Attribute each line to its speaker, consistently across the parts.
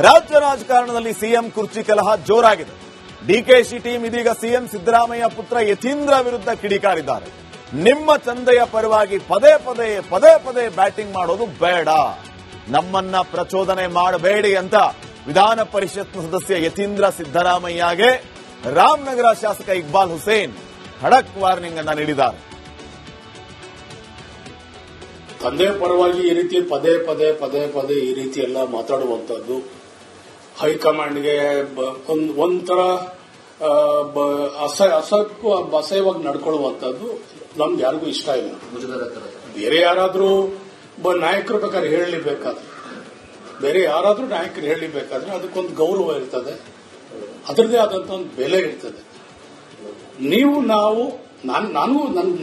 Speaker 1: ರಾಜ್ಯ ರಾಜಕಾರಣದಲ್ಲಿ ಸಿಎಂ ಕುರ್ಚಿ ಕಲಹ ಜೋರಾಗಿದೆ. ಡಿಕೆಶಿ ಟೀಮ್ ಇದೀಗ ಸಿಎಂ ಸಿದ್ದರಾಮಯ್ಯ ಪುತ್ರ ಯತೀಂದ್ರ ವಿರುದ್ಧ ಕಿಡಿಕಾರಿದ್ದಾರೆ. ನಿಮ್ಮ ತಂದೆಯ ಪರವಾಗಿ ಪದೇ ಪದೇ ಬ್ಯಾಟಿಂಗ್ ಮಾಡೋದು ಬೇಡ, ನಮ್ಮನ್ನ ಪ್ರಚೋದನೆ ಮಾಡಬೇಡಿ ಅಂತ ವಿಧಾನ ಪರಿಷತ್ ಸದಸ್ಯ ಯತೀಂದ್ರ ಸಿದ್ದರಾಮಯ್ಯಗೆ ರಾಮನಗರ ಶಾಸಕ ಇಕ್ಬಾಲ್ ಹುಸೇನ್ ಖಡಕ್ ವಾರ್ನಿಂಗ್ ಅನ್ನ ನೀಡಿದ್ದಾರೆ.
Speaker 2: ತಂದೆ ಪರವಾಗಿ ಈ ರೀತಿ ಪದೇ ಈ ರೀತಿ ಎಲ್ಲ ಮಾತಾಡುವಂತದ್ದು ಹೈಕಮಾಂಡ್ಗೆ ಒಂಥರ ಅಸಹ್ಯವಾಗಿ ನಡ್ಕೊಳ್ಳುವಂತದ್ದು ನಮ್ಗೆ ಯಾರಿಗೂ ಇಷ್ಟ ಇಲ್ಲ. ಬೇರೆ ಯಾರಾದ್ರೂ ನಾಯಕರು ಬೇಕಾದ್ರೆ ಹೇಳಲಿಬೇಕಾದ್ರೆ ಅದಕ್ಕೊಂದು ಗೌರವ ಇರ್ತದೆ, ಅದರದೇ ಆದಂತ ಒಂದು ಬೆಲೆ ಇರ್ತದೆ.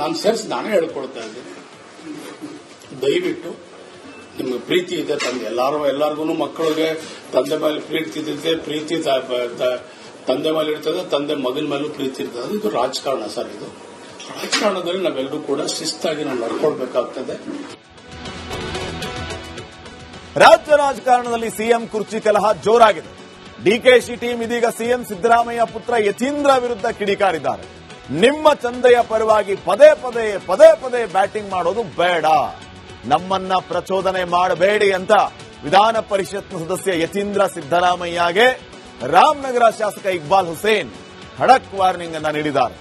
Speaker 2: ನಾನು ಸೇರಿಸಿ ನಾನೇ ಹೇಳ್ಕೊಳ್ತಾ ಇದ್ದೀನಿ, ದಯವಿಟ್ಟು ನಿಮ್ಗೆ ಪ್ರೀತಿ ಇದೆ ತಂದೆ ಎಲ್ಲಾರ್ಗು ಮಕ್ಕಳಿಗೆ ತಂದೆ ಮೇಲೆ ಪ್ರೀತಿ ಇರ್ತದೆ, ಪ್ರೀತಿ ತಂದೆ ಮೇಲೆ ಇರ್ತದೆ, ತಂದೆ ಮಗನ ಮೇಲೂ ಪ್ರೀತಿ ಇರ್ತದೆ. ಇದು ರಾಜಕಾರಣ ಸರ್. ಇದು ರಾಜಕಾರಣದಲ್ಲಿ ನಾವೆಲ್ಲರೂ ಕೂಡ ಶಿಸ್ತಾಗಿ ನಾವು ನಡ್ಕೊಳ್ಬೇಕಾಗ್ತದೆ.
Speaker 1: ರಾಜ್ಯ ರಾಜಕಾರಣದಲ್ಲಿ ಸಿಎಂ ಕುರ್ಚಿ ಕಲಹ ಜೋರಾಗಿದೆ. ಡಿಕೆಶಿ ಟೀಮ್ ಇದೀಗ ಸಿಎಂ ಸಿದ್ದರಾಮಯ್ಯ ಪುತ್ರ ಯತೀಂದ್ರ ವಿರುದ್ಧ ಕಿಡಿಕಾರಿದ್ದಾರೆ. ನಿಮ್ಮ ತಂದೆಯ ಪರವಾಗಿ ಪದೇ ಬ್ಯಾಟಿಂಗ್ ಮಾಡೋದು ಬೇಡ, ನಮ್ಮನ್ನ ಪ್ರಚೋದನೆ ಮಾಡಬೇಡಿ ಅಂತ ವಿಧಾನ ಪರಿಷತ್ ಸದಸ್ಯ ಯತೀಂದ್ರ ಸಿದ್ದರಾಮಯ್ಯಗೆ ರಾಮನಗರ ಶಾಸಕ ಇಕ್ಬಾಲ್ ಹುಸೇನ್ ಖಡಕ್ ವಾರ್ನಿಂಗ್ ಅನ್ನ ನೀಡಿದ್ದಾರೆ.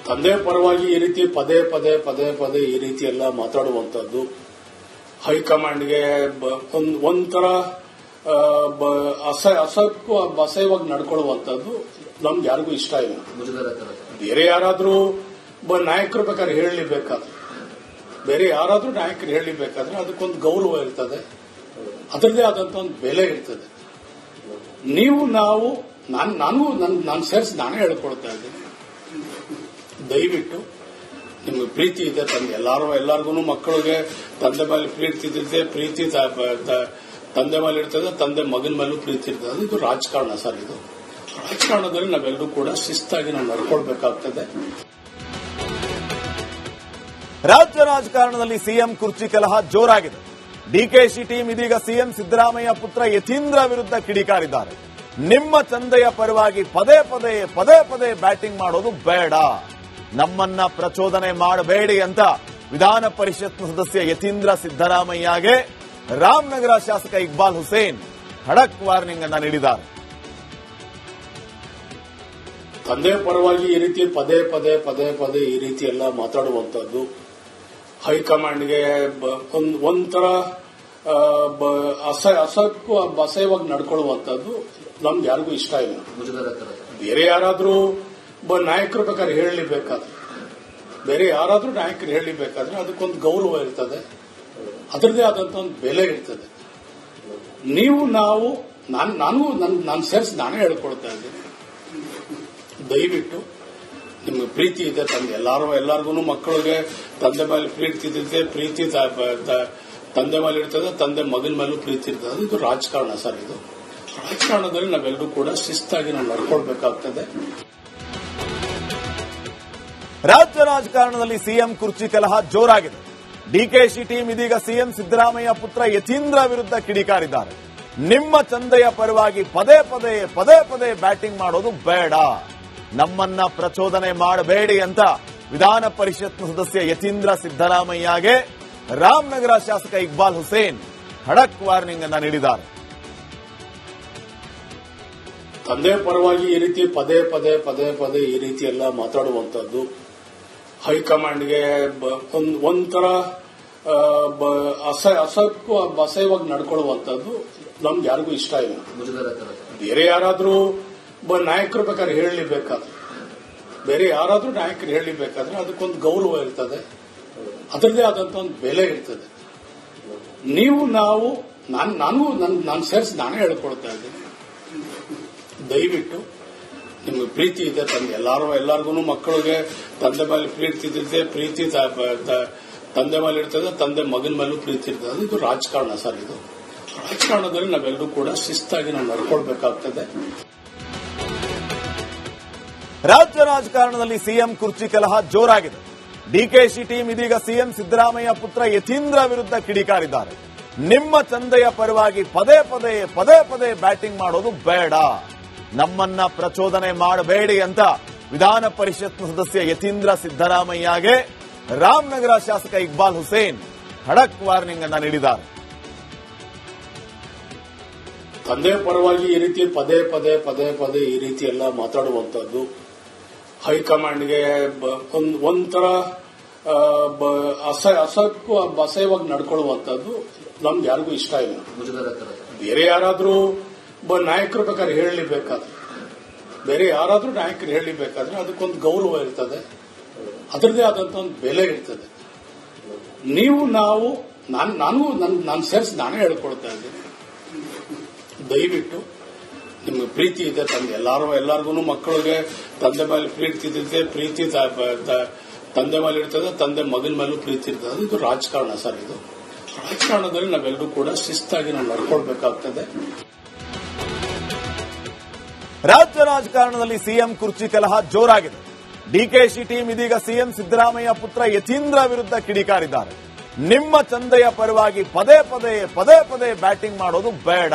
Speaker 2: ತಂದೆ ಪರವಾಗಿ ಈ ರೀತಿ ಪದೇ ಈ ರೀತಿ ಎಲ್ಲ ಮಾತಾಡುವಂತದ್ದು ಹೈಕಮಾಂಡ್ಗೆ ಒಂಥರ ಅಸಹ್ಯವಾಗಿ ನಡ್ಕೊಳ್ಳುವಂತದ್ದು ನಮ್ಗೆ ಯಾರಿಗೂ ಇಷ್ಟ ಇಲ್ಲ. ಬೇರೆ ಯಾರಾದ್ರೂ ನಾಯಕರು ಬೇಕಾದ್ರೆ ಹೇಳಲಿಬೇಕಾದ್ರೆ ಅದಕ್ಕೊಂದು ಗೌರವ ಇರ್ತದೆ, ಅದರದೇ ಆದಂತ ಒಂದು ಬೆಲೆ ಇರ್ತದೆ. ನಾನು ಸೇರಿಸಿ ನಾನೇ ಹೇಳ್ಕೊಳ್ತಾ ಇದ್ದೀನಿ, ದಯವಿಟ್ಟು ನಿಮ್ಗೆ ಪ್ರೀತಿ ಇದೆ ತಂದೆ ಎಲ್ಲಾರ್ಗು ಮಕ್ಕಳಿಗೆ ತಂದೆ ಮೇಲೆ ಪ್ರೀತಿ ಇರ್ತದೆ, ಪ್ರೀತಿ ತಂದೆ ಮೇಲೆ ಇರ್ತದೆ, ತಂದೆ ಮಗನ ಮೇಲೂ ಪ್ರೀತಿ ಇರ್ತದೆ. ಇದು ರಾಜಕಾರಣ ಸರ್. ಇದು ರಾಜಕಾರಣದಲ್ಲಿ ನಾವೆಲ್ಲರೂ ಕೂಡ ಶಿಸ್ತಾಗಿ ನಾವು ನಡ್ಕೊಳ್ಬೇಕಾಗ್ತದೆ.
Speaker 1: ರಾಜ್ಯ ರಾಜಕಾರಣದಲ್ಲಿ ಸಿಎಂ ಕುರ್ಚಿ ಕಲಹ ಜೋರಾಗಿದೆ. ಡಿಕೆಶಿ ಟೀಮ್ ಇದೀಗ ಸಿಎಂ ಸಿದ್ದರಾಮಯ್ಯ ಪುತ್ರ ಯತೀಂದ್ರ ವಿರುದ್ಧ ಕಿಡಿಕಾರಿದ್ದಾರೆ. ನಿಮ್ಮ ತಂದೆಯ ಪರವಾಗಿ ಪದೇ ಬ್ಯಾಟಿಂಗ್ ಮಾಡೋದು ಬೇಡ, ನಮ್ಮನ್ನ ಪ್ರಚೋದನೆ ಮಾಡಬೇಡಿ ಅಂತ ವಿಧಾನ ಪರಿಷತ್ ಸದಸ್ಯ ಯತೀಂದ್ರ ಸಿದ್ದರಾಮಯ್ಯಗೆ ರಾಮನಗರ ಶಾಸಕ ಇಕ್ಬಾಲ್ ಹುಸೇನ್ ಖಡಕ್ ವಾರ್ನಿಂಗ್ ಅನ್ನ ನೀಡಿದ್ದಾರೆ.
Speaker 2: ತಂದೆ ಪರವಾಗಿ ಈ ರೀತಿ ಪದೇ ಈ ರೀತಿ ಎಲ್ಲ ಮಾತಾಡುವಂತದ್ದು ಹೈಕಮಾಂಡ್ಗೆ ಒಂಥರ ಅಸಹ್ಯವಾಗಿ ನಡ್ಕೊಳ್ಳುವಂತದ್ದು ನಮ್ಗೆ ಯಾರಿಗೂ ಇಷ್ಟ ಇಲ್ಲ. ಬೇರೆ ಯಾರಾದ್ರೂ ನಾಯಕರು ಬೇಕಾದ್ರೆ ಹೇಳಲಿಬೇಕಾದ್ರೆ ಅದಕ್ಕೊಂದು ಗೌರವ ಇರ್ತದೆ, ಅದರದೇ ಆದಂತ ಒಂದು ಬೆಲೆ ಇರ್ತದೆ. ನಾನು ಸೇರಿಸಿ ನಾನೇ ಹೇಳ್ಕೊಳ್ತಾ ಇದ್ದೀನಿ, ದಯವಿಟ್ಟು ನಿಮ್ಗೆ ಪ್ರೀತಿ ಇದೆ ತಂದೆ ಎಲ್ಲಾರ್ಗು ಮಕ್ಕಳಿಗೆ ತಂದೆ ಮೇಲೆ ಪ್ರೀತಿ ಇರ್ತದೆ, ಪ್ರೀತಿ ತಂದೆ ಮೇಲೆ ಇರ್ತದೆ, ತಂದೆ ಮಗನ ಮೇಲೂ ಪ್ರೀತಿ ಇರ್ತದೆ. ಇದು ರಾಜಕಾರಣ ಸರ್. ಇದು ರಾಜಕಾರಣದಲ್ಲಿ ನಾವೆಲ್ಲರೂ ಕೂಡ ಶಿಸ್ತಾಗಿ ನಾವು ನಡ್ಕೊಳ್ಬೇಕಾಗ್ತದೆ.
Speaker 1: ರಾಜ್ಯ ರಾಜಕಾರಣದಲ್ಲಿ ಸಿಎಂ ಕುರ್ಚಿ ಕಲಹ ಜೋರಾಗಿದೆ. ಡಿಕೆಶಿ ಟೀಮ್ ಇದೀಗ ಸಿಎಂ ಸಿದ್ದರಾಮಯ್ಯ ಪುತ್ರ ಯತೀಂದ್ರ ವಿರುದ್ಧ ಕಿಡಿಕಾರಿದ್ದಾರೆ. ನಿಮ್ಮ ತಂದೆಯ ಪರವಾಗಿ ಪದೇ ಬ್ಯಾಟಿಂಗ್ ಮಾಡೋದು ಬೇಡ, ನಮ್ಮನ್ನ ಪ್ರಚೋದನೆ ಮಾಡಬೇಡಿ ಅಂತ ವಿಧಾನ ಪರಿಷತ್ ಸದಸ್ಯ ಯತೀಂದ್ರ ಸಿದ್ದರಾಮಯ್ಯಗೆ ರಾಮನಗರ ಶಾಸಕ ಇಕ್ಬಾಲ್ ಹುಸೇನ್ ಖಡಕ್ ವಾರ್ನಿಂಗ್ ಅನ್ನ ನೀಡಿದ್ದಾರೆ.
Speaker 2: ತಂದೆ ಪರವಾಗಿ ಈ ರೀತಿ ಪದೇ ಈ ರೀತಿ ಎಲ್ಲ ಮಾತಾಡುವಂತದ್ದು ಹೈಕಮಾಂಡ್ಗೆ ಒಂಥರ ಅಸಹ್ಯವಾಗಿ ನಡ್ಕೊಳ್ಳುವಂತದ್ದು ನಮ್ಗೆ ಯಾರಿಗೂ ಇಷ್ಟ ಇಲ್ಲ. ಬೇರೆ ಯಾರಾದ್ರೂ ನಾಯಕರು ಬೇಕಾದ್ರೆ ಹೇಳಲಿಬೇಕಾದ್ರೆ ಅದಕ್ಕೊಂದು ಗೌರವ ಇರ್ತದೆ, ಅದರದೇ ಆದಂತ ಒಂದು ಬೆಲೆ ಇರ್ತದೆ. ನಾನು ಸೇರಿಸಿ ನಾನೇ ಹೇಳ್ಕೊಳ್ತಾ ಇದ್ದೀನಿ, ದಯವಿಟ್ಟು ನಿಮ್ಗೆ ಪ್ರೀತಿ ಇದೆ ತಂದೆ ಎಲ್ಲಾರ್ಗು ಮಕ್ಕಳಿಗೆ ತಂದೆ ಮೇಲೆ ಪ್ರೀತಿ ಇರ್ತದೆ, ಪ್ರೀತಿ ತಂದೆ ಮೇಲೆ ಇರ್ತದೆ, ತಂದೆ ಮಗನ ಮೇಲೂ ಪ್ರೀತಿ ಇರ್ತದೆ. ಇದು ರಾಜಕಾರಣ ಸರ್. ಇದು ರಾಜಕಾರಣದಲ್ಲಿ ನಾವೆಲ್ಲರೂ ಕೂಡ ಶಿಸ್ತಾಗಿ ನಾವು ನಡ್ಕೊಳ್ಬೇಕಾಗ್ತದೆ.
Speaker 1: ರಾಜ್ಯ ರಾಜಕಾರಣದಲ್ಲಿ ಸಿಎಂ ಕುರ್ಚಿ ಕಲಹ ಜೋರಾಗಿದೆ. ಡಿಕೆಶಿ ಟೀಮ್ ಇದೀಗ ಸಿಎಂ ಸಿದ್ದರಾಮಯ್ಯ ಪುತ್ರ ಯತೀಂದ್ರ ವಿರುದ್ಧ ಕಿಡಿಕಾರಿದ್ದಾರೆ. ನಿಮ್ಮ ಚಂದೆಯ ಪರವಾಗಿ ಪದೇ ಪದೇ ಬ್ಯಾಟಿಂಗ್ ಮಾಡೋದು ಬೇಡ, ನಮ್ಮನ್ನ ಪ್ರಚೋದನೆ ಮಾಡಬೇಡಿ ಅಂತ ವಿಧಾನ ಪರಿಷತ್ ಸದಸ್ಯ ಯತೀಂದ್ರ ಸಿದ್ದರಾಮಯ್ಯಗೆ ರಾಮನಗರ ಶಾಸಕ ಇಕ್ಬಾಲ್ ಹುಸೇನ್ ಖಡಕ್ ವಾರ್ನಿಂಗ್ ಅನ್ನ ನೀಡಿದ್ದಾರೆ.
Speaker 2: ತಂದೆ ಪರವಾಗಿ ಈ ರೀತಿ ಪದೇ ಈ ರೀತಿ ಎಲ್ಲ ಮಾತಾಡುವಂತದ್ದು ಹೈಕಮಾಂಡ್ಗೆ ಒಂಥರ ಅಸಹ್ಯವಾಗಿ ನಡ್ಕೊಳ್ಳುವಂತದ್ದು ನಮ್ಗೆ ಯಾರಿಗೂ ಇಷ್ಟ ಇಲ್ಲ. ಬೇರೆ ಯಾರಾದ್ರೂ ನಾಯಕರು ಬೇಕಾದ್ರೆ ಹೇಳಲಿಬೇಕಾದ್ರೆ ಅದಕ್ಕೊಂದು ಗೌರವ ಇರ್ತದೆ, ಅದರದೇ ಆದಂತ ಒಂದು ಬೆಲೆ ಇರ್ತದೆ. ನಾನು ಸೇರಿಸಿ ನಾನೇ ಹೇಳ್ಕೊಳ್ತಾ ಇದ್ದೀನಿ, ದಯವಿಟ್ಟು ನಿಮ್ಗೆ ಪ್ರೀತಿ ಇದೆ ಎಲ್ಲಾರ್ಗು ಮಕ್ಕಳಿಗೆ ತಂದೆ ಮೇಲೆ ಪ್ರೀತಿ ಇರ್ತದೆ, ಪ್ರೀತಿ ತಂದೆ ಮೇಲೆ ಇರ್ತದೆ, ತಂದೆ ಮಗನ ಮೇಲೂ ಪ್ರೀತಿ ಇರ್ತದೆ. ಇದು ರಾಜಕಾರಣ ಸರ್. ಇದು ರಾಜಕಾರಣದಲ್ಲಿ ನಾವೆಲ್ಲರೂ ಕೂಡ ಶಿಸ್ತಾಗಿ ನಾವು ನಡ್ಕೊಳ್ಬೇಕಾಗ್ತದೆ.
Speaker 1: ರಾಜ್ಯ ರಾಜಕಾರಣದಲ್ಲಿ ಸಿಎಂ ಕುರ್ಚಿ ಕಲಹ ಜೋರಾಗಿದೆ. ಡಿಕೆಶಿ ಟೀಮ್ ಇದೀಗ ಸಿಎಂ ಸಿದ್ದರಾಮಯ್ಯ ಪುತ್ರ ಯತೀಂದ್ರ ವಿರುದ್ಧ ಕಿಡಿಕಾರಿದ್ದಾರೆ. ನಿಮ್ಮ ಚಂದೆಯ ಪರವಾಗಿ ಪದೇ ಬ್ಯಾಟಿಂಗ್ ಮಾಡೋದು ಬೇಡ,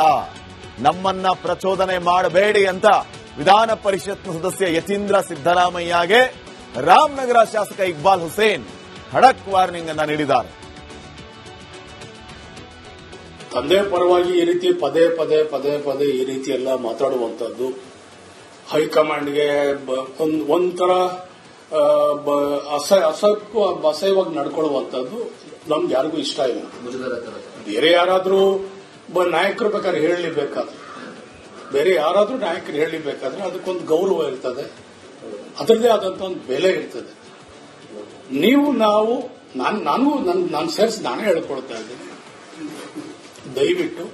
Speaker 1: ನಮ್ಮನ್ನ ಪ್ರಚೋದನೆ ಮಾಡಬೇಡಿ ಅಂತ ವಿಧಾನ ಪರಿಷತ್ ಸದಸ್ಯ ಯತೀಂದ್ರ ಸಿದ್ದರಾಮಯ್ಯಗೆ ರಾಮನಗರ ಶಾಸಕ ಇಕ್ಬಾಲ್ ಹುಸೇನ್ ಖಡಕ್ ವಾರ್ನಿಂಗ್ ಅನ್ನ ನೀಡಿದ್ದಾರೆ.
Speaker 2: ತಂದೆ ಪರವಾಗಿ ಈ ರೀತಿ ಪದೇ ಈ ರೀತಿ ಎಲ್ಲ ಮಾತಾಡುವಂತದ್ದು ಹೈಕಮಾಂಡ್ಗೆ ಒಂಥರ ಅಸಹ್ಯವಾಗಿ ನಡ್ಕೊಳ್ಳುವಂತದ್ದು ನಮ್ಗೆ ಯಾರಿಗೂ ಇಷ್ಟ ಇಲ್ಲ. ಬೇರೆ ಯಾರಾದ್ರೂ ನಾಯಕರು ಬೇಕಾದ್ರೆ ಹೇಳಲಿಬೇಕಾದ್ರೆ ಅದಕ್ಕೊಂದು ಗೌರವ ಇರ್ತದೆ, ಅದರದೇ ಆದಂತ ಒಂದು ಬೆಲೆ ಇರ್ತದೆ. ನಾನು ಸೇರಿಸಿ ನಾನೇ ಹೇಳ್ಕೊಳ್ತಾ ಇದ್ದೀನಿ, ದಯವಿಟ್ಟು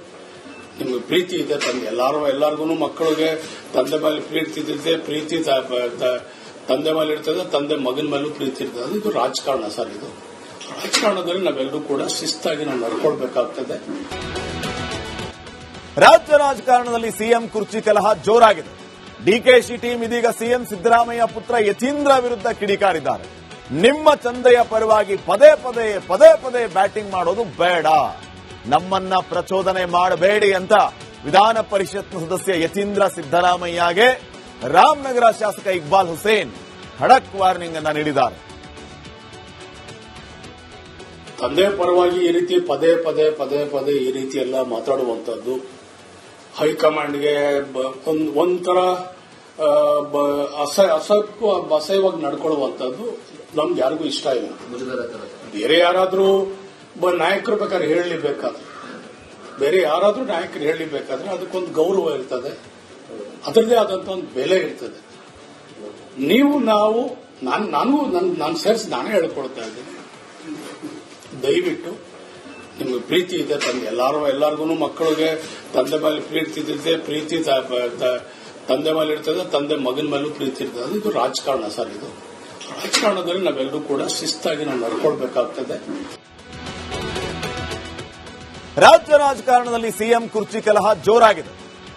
Speaker 2: ನಿಮ್ಗೆ ಪ್ರೀತಿ ಇದೆ ಎಲ್ಲಾರ್ಗು ಮಕ್ಕಳಿಗೆ ತಂದೆ ಮೇಲೆ ಪ್ರೀತಿ ಇರ್ತದೆ, ಪ್ರೀತಿ ತಂದೆ ಮೇಲೆ ಇರ್ತದೆ, ತಂದೆ ಮಗನ ಮೇಲೂ ಪ್ರೀತಿ ಇರ್ತದೆ. ಇದು ರಾಜಕಾರಣ ಸರ್. ಇದು ರಾಜಕಾರಣದಲ್ಲಿ ನಾವೆಲ್ಲರೂ ಕೂಡ ಶಿಸ್ತಾಗಿ ನಾವು ನಡ್ಕೊಳ್ಬೇಕಾಗ್ತದೆ.
Speaker 1: ರಾಜ್ಯ ರಾಜಕಾರಣದಲ್ಲಿ ಸಿಎಂ ಕುರ್ಚಿ ಕಲಹ ಜೋರಾಗಿದೆ. ಡಿಕೆಶಿ ಟೀಮ್ ಇದೀಗ ಸಿಎಂ ಸಿದ್ದರಾಮಯ್ಯ ಪುತ್ರ ಯತೀಂದ್ರ ವಿರುದ್ಧ ಕಿಡಿಕಾರಿದ್ದಾರೆ. ನಿಮ್ಮ ಚಂದೆಯ ಪರವಾಗಿ ಪದೇ ಬ್ಯಾಟಿಂಗ್ ಮಾಡೋದು ಬೇಡ, ನಮ್ಮನ್ನ ಪ್ರಚೋದನೆ ಮಾಡಬೇಡಿ ಅಂತ ವಿಧಾನ ಪರಿಷತ್ ಸದಸ್ಯ ಯತೀಂದ್ರ ಸಿದ್ದರಾಮಯ್ಯಗೆ ರಾಮನಗರ ಶಾಸಕ ಇಕ್ಬಾಲ್ ಹುಸೇನ್ ಖಡಕ್ ವಾರ್ನಿಂಗ್ ಅನ್ನ ನೀಡಿದ್ದಾರೆ.
Speaker 2: ತಂದೆ ಪರವಾಗಿ ಈ ರೀತಿ ಪದೇ ಈ ರೀತಿ ಎಲ್ಲ ಮಾತಾಡುವಂತದ್ದು ಹೈಕಮಾಂಡ್ಗೆ ಒಂಥರ ಅಸಹ್ಯವಾಗಿ ನಡ್ಕೊಳ್ಳುವಂತದ್ದು ನಮ್ಗೆ ಯಾರಿಗೂ ಇಷ್ಟ ಇಲ್ಲ. ಬೇರೆ ಯಾರಾದ್ರೂ ನಾಯಕರು ಬೇಕಾದ್ರೆ ಹೇಳಲಿಬೇಕಾದ್ರೆ ಅದಕ್ಕೊಂದು ಗೌರವ ಇರ್ತದೆ, ಅದರದೇ ಆದಂತ ಒಂದು ಬೆಲೆ ಇರ್ತದೆ. ನಾನು ಸೇರಿಸಿ ನಾನೇ ಹೇಳ್ಕೊಳ್ತಾ ಇದ್ದೀನಿ, ದಯವಿಟ್ಟು ನಿಮ್ಗೆ ಪ್ರೀತಿ ಇದೆ ಎಲ್ಲಾರ್ಗು ಮಕ್ಕಳಿಗೆ ತಂದೆ ಮೇಲೆ ಪ್ರೀತಿ ಇರ್ತದೆ, ಪ್ರೀತಿ ತಂದೆ ಮೇಲೆ ಇರ್ತದೆ, ತಂದೆ ಮಗನ ಮೇಲೂ ಪ್ರೀತಿ ಇರ್ತದೆ. ಇದು ರಾಜಕಾರಣ ಸರ್. ಇದು ರಾಜಕಾರಣದಲ್ಲಿ ನಾವೆಲ್ಲರೂ ಕೂಡ ಶಿಸ್ತಾಗಿ ನಾವು ನಡ್ಕೊಳ್ಬೇಕಾಗ್ತದೆ.
Speaker 1: ರಾಜ್ಯ ರಾಜಕಾರಣದಲ್ಲಿ ಸಿಎಂ ಕುರ್ಚಿ ಕಲಹ ಜೋರಾಗಿದೆ.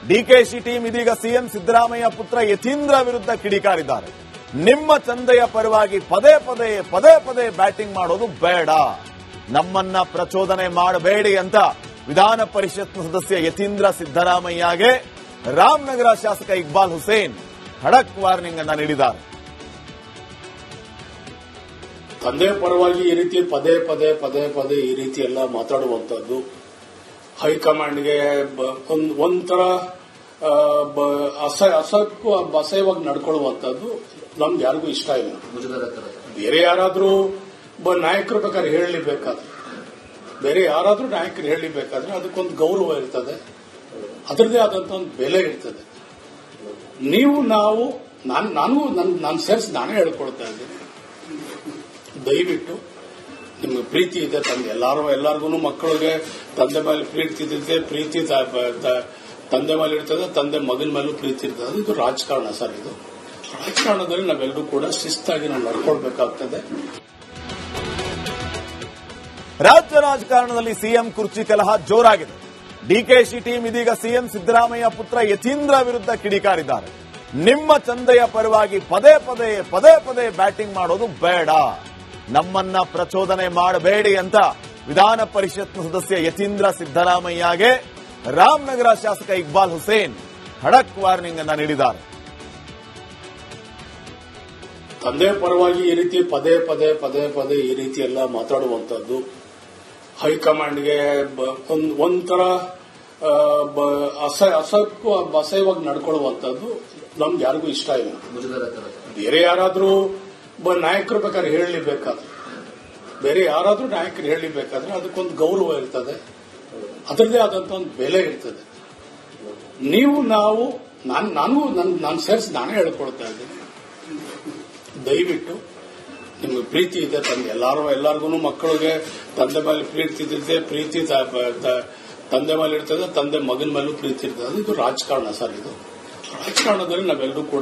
Speaker 1: ಡಿಕೆಶಿ ಟೀಮ್ ಇದೀಗ ಸಿಎಂ ಸಿದ್ದರಾಮಯ್ಯ ಪುತ್ರ ಯತೀಂದ್ರ ವಿರುದ್ಧ ಕಿಡಿಕಾರಿದ್ದಾರೆ. ನಿಮ್ಮ ಚಂದೆಯ ಪರವಾಗಿ ಪದೇ ಬ್ಯಾಟಿಂಗ್ ಮಾಡೋದು ಬೇಡ, ನಮ್ಮನ್ನ ಪ್ರಚೋದನೆ ಮಾಡಬೇಡಿ ಅಂತ ವಿಧಾನ ಪರಿಷತ್ ಸದಸ್ಯ ಯತೀಂದ್ರ ಸಿದ್ದರಾಮಯ್ಯಗೆ ರಾಮನಗರ ಶಾಸಕ ಇಕ್ಬಾಲ್ ಹುಸೇನ್ ಖಡಕ್ ವಾರ್ನಿಂಗ್ ಅನ್ನ ನೀಡಿದ್ದಾರೆ.
Speaker 2: ತಂದೆ ಪರವಾಗಿ ಈ ರೀತಿ ಪದೇ ಈ ರೀತಿ ಎಲ್ಲ ಮಾತಾಡುವಂತದ್ದು ಹೈಕಮಾಂಡ್ಗೆ ಒಂಥರ ಅಸಹ್ಯವಾಗಿ ನಡ್ಕೊಳ್ಳುವಂತದ್ದು ನಮ್ಗೆ ಯಾರಿಗೂ ಇಷ್ಟ ಇಲ್ಲ. ಬೇರೆ ಯಾರಾದ್ರೂ ನಾಯಕರು ಬೇಕಾದ್ರೆ ಹೇಳಲಿಬೇಕಾದ್ರೆ ಅದಕ್ಕೊಂದು ಗೌರವ ಇರ್ತದೆ, ಅದರದೇ ಆದಂತ ಒಂದು ಬೆಲೆ ಇರ್ತದೆ. ನಾನು ಸೇರಿಸಿ ನಾನೇ ಹೇಳ್ಕೊಳ್ತಾ ಇದ್ದೀನಿ, ದಯವಿಟ್ಟು ನಿಮ್ಗೆ ಪ್ರೀತಿ ಇದೆ ಎಲ್ಲಾರ್ಗು ಮಕ್ಕಳಿಗೆ ತಂದೆ ಮೇಲೆ ಪ್ರೀತಿ ಇರ್ತದೆ, ಪ್ರೀತಿ ತಂದೆ ಮೇಲೆ ಇರ್ತದೆ, ತಂದೆ ಮಗನ ಮೇಲೂ ಪ್ರೀತಿ ಇರ್ತದೆ. ಇದು ರಾಜಕಾರಣ ಸರ್. ಇದು ರಾಜಕಾರಣದಲ್ಲಿ ನಾವೆಲ್ಲರೂ ಕೂಡ ಶಿಸ್ತಾಗಿ ನಾವು ನಡ್ಕೊಳ್ಬೇಕಾಗ್ತದೆ.
Speaker 1: ರಾಜ್ಯ ರಾಜಕಾರಣದಲ್ಲಿ ಸಿಎಂ ಕುರ್ಚಿ ಕಲಹ ಜೋರಾಗಿದೆ. ಡಿಕೆಶಿ ಟೀಮ್ ಇದೀಗ ಸಿಎಂ ಸಿದ್ದರಾಮಯ್ಯ ಪುತ್ರ ಯತೀಂದ್ರ ವಿರುದ್ಧ ಕಿಡಿಕಾರಿದ್ದಾರೆ. ನಿಮ್ಮ ಚಂದೆಯ ಪರವಾಗಿ ಪದೇ ಬ್ಯಾಟಿಂಗ್ ಮಾಡೋದು ಬೇಡ, ನಮ್ಮನ್ನ ಪ್ರಚೋದನೆ ಮಾಡಬೇಡಿ ಅಂತ ವಿಧಾನ ಪರಿಷತ್ ಸದಸ್ಯ ಯತೀಂದ್ರ ಸಿದ್ದರಾಮಯ್ಯಗೆ ರಾಮನಗರ ಶಾಸಕ ಇಕ್ಬಾಲ್ ಹುಸೇನ್ ಖಡಕ್ ವಾರ್ನಿಂಗ್ ಅನ್ನ ನೀಡಿದ್ದಾರೆ.
Speaker 2: ತಂದೆ ಪರವಾಗಿ ಈ ರೀತಿ ಪದೇ ಪದೇ ಈ ರೀತಿ ಎಲ್ಲ ಮಾತಾಡುವಂತದ್ದು ಹೈಕಮಾಂಡ್ಗೆ ಒಂಥರ ಅಸಹ್ಯವಾಗಿ ನಡ್ಕೊಳ್ಳುವಂತದ್ದು ನಮ್ಗೆ ಯಾರಿಗೂ ಇಷ್ಟ ಇಲ್ಲ. ಬೇರೆ ಯಾರಾದ್ರೂ ನಾಯಕರು ಬೇಕಾದ್ರೆ ಹೇಳಲಿಬೇಕಾದ್ರೆ ಅದಕ್ಕೊಂದು ಗೌರವ ಇರ್ತದೆ, ಅದರದೇ ಆದಂತ ಒಂದು ಬೆಲೆ ಇರ್ತದೆ. ನಾನು ಸೇರಿಸಿ ನಾನೇ ಹೇಳ್ಕೊಳ್ತಾ ಇದ್ದೀನಿ, ದಯವಿಟ್ಟು ನಿಮ್ಗೆ ಪ್ರೀತಿ ಇದೆ ಎಲ್ಲಾರ್ಗು ಮಕ್ಕಳಿಗೆ ತಂದೆ ಮೇಲೆ ಪ್ರೀತಿ ಇರ್ತದೆ, ಪ್ರೀತಿ ತಂದೆ ಮೇಲೆ ಇರ್ತದೆ, ತಂದೆ ಮಗನ ಮೇಲೂ ಪ್ರೀತಿ ಇರ್ತದೆ. ಇದು ರಾಜಕಾರಣ ಸರ್. ಇದು ರಾಜಕಾರಣದಲ್ಲಿ ನಾವೆಲ್ಲರೂ ಕೂಡ